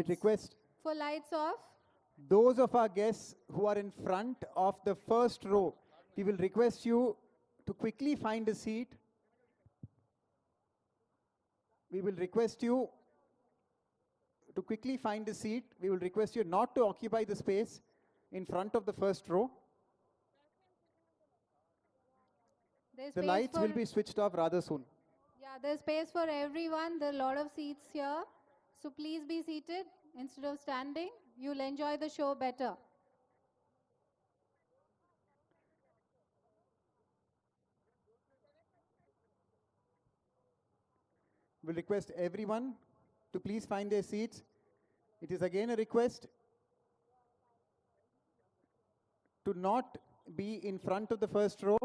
would request For lights off. those of our guests who are in front of the first row, we will request you to quickly find a seat. We will request you to quickly find a seat. We will request you not to occupy the space in front of the first row. There's The space lights for, will be switched off rather soon. Yeah, there's space for everyone. There are a lot of seats here. So please be seated instead of standing. You'll enjoy the show better. We'll request everyone to please find their seats. It is again a request to not be in front of the first row.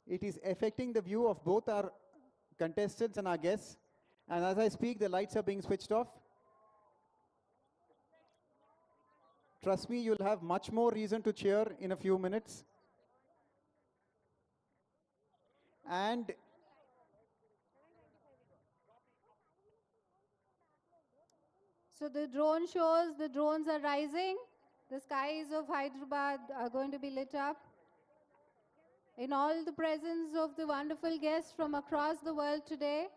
It is affecting the view of both our contestants and our guests. And as I speak, the lights are being switched off. Trust me, you'll have much more reason to cheer in a few minutes. And So the drone shows, the drones are rising. The skies of Hyderabad are going to be lit up. In all the presence of the wonderful guests from across the world today,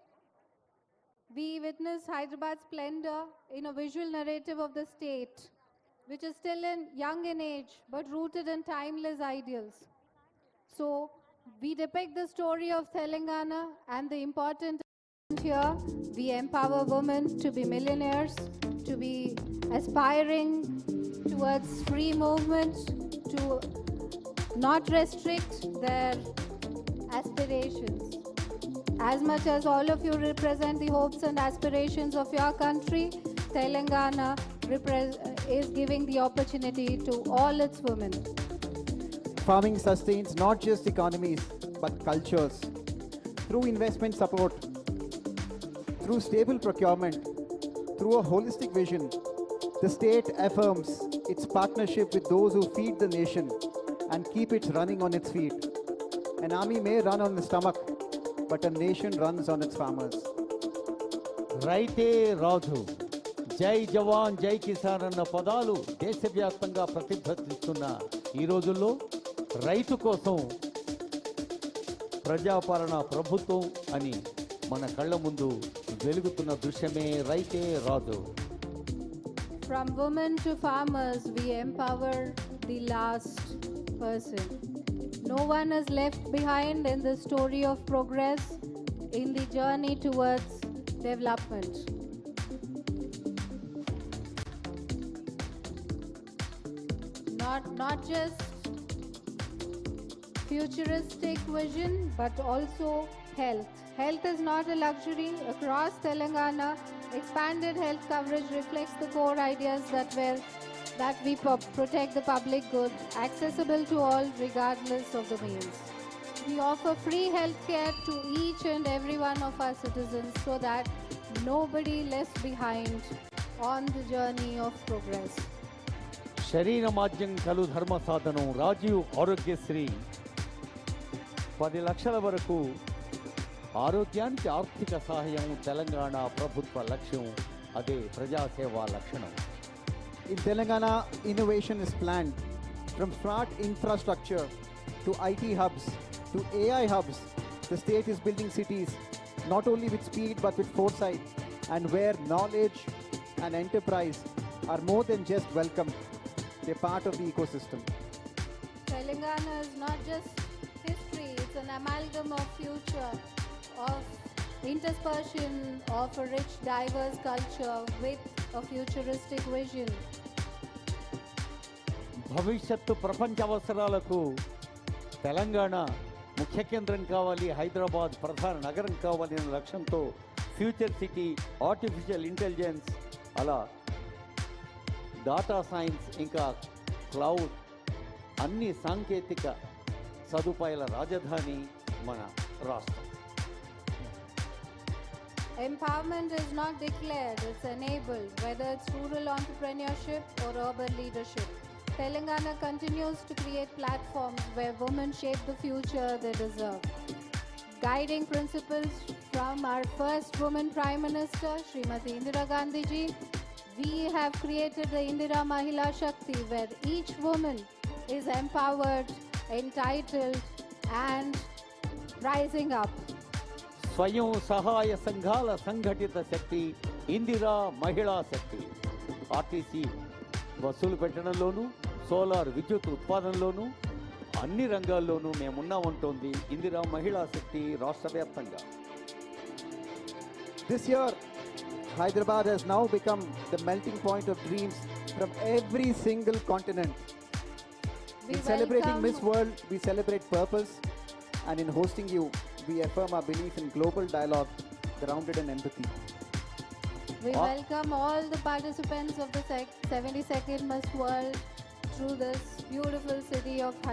we witness Hyderabad's splendor in a visual narrative of the state, which is still young in age, but rooted in timeless ideals. So we depict the story of Telangana and the important here. We empower women to be millionaires, to be aspiring towards free movement, to not restrict their aspirations. As much as all of you represent the hopes and aspirations of your country, Telangana is giving the opportunity to all its women. farming sustains not just economies, but cultures. Through investment support, through stable procurement, through a holistic vision, the state affirms its partnership with those who feed the nation and keep it running on its feet. An army may run on the stomach, but a nation runs on its farmers. రైతే రాజు జై జవాన్ జై కిసాన్ అన్న పదాలు దేశవ్యాప్తంగా ప్రతిధ్వనిస్తున్న ఈ రోజుల్లో రైతు కోసం ప్రజాపాలన ప్రభుత్వం అని మన కళ్ళ ముందు వెలుగుతున్న దృశ్యమే రైతే రాజు. From women to farmers, we empower the last person. No one is left behind in the story of progress in the journey towards development. Not just futuristic vision, but also health. Health is not a luxury. Across Telangana, expanded health coverage reflects the core ideas that we protect the public good, accessible to all regardless of the means. We offer free health care to each and every one of our citizens so that nobody left behind on the journey of progress. శరీర మాధ్యం కలు ధర్మ సాధనం రాజీవ్ ఆరోగ్యశ్రీ 10 లక్షల వరకు ఆరోగ్యానికి ఆర్థిక సహాయం తెలంగాణ ప్రభుత్వ లక్ష్యం. అదే ప్రజాసేవా లక్షణం. In Telangana, innovation is planned. From smart infrastructure to IT hubs to AI hubs, the state is building cities not only with speed but with foresight, and where knowledge and enterprise are more than just welcome, they're part of the ecosystem. Telangana is not just history, it's an amalgam of future, of interspersion of a rich, diverse culture with a futuristic vision. భవిష్యత్తు ప్రపంచ అవసరాలకు తెలంగాణ ముఖ్య కేంద్రం కావాలి, హైదరాబాద్ ప్రధాన నగరం కావాలి అనే లక్ష్యంతో ఫ్యూచర్ సిటీ, ఆర్టిఫిషియల్ ఇంటెలిజెన్స్, అలా డాటా సైన్స్, ఇంకా క్లౌడ్ అన్ని సాంకేతిక సదుపాయాల రాజధాని మన రాష్ట్రం. Empowerment is not declared, it's enabled, whether it's rural entrepreneurship or urban leadership. Telangana continues to create platforms where women shape the future they deserve. guiding principles from our first woman Prime Minister, Srimati Indira Gandhi ji, we have created the Indira Mahila Shakti, where each woman is empowered, entitled, and rising up. స్వయం సహాయ సంఘాల సంఘటిత శక్తి ఇందిరా మహిళా శక్తి. RTC వసూలు పెట్టడంలోనూ, solar విద్యుత్ ఉత్పాదనలోనూ, అన్ని రంగాల్లోనూ మేమున్నామంటోంది ఇందిరా మహిళా శక్తి రాష్ట్ర వ్యాప్తంగా. This year, Hyderabad has now become the melting point of dreams from every single continent. We In celebrating welcome- Miss World, we celebrate purpose, and in hosting you, we affirm our belief in global dialogue grounded in empathy. We welcome all the participants of the 72nd Miss World through this beautiful city of Hyderabad.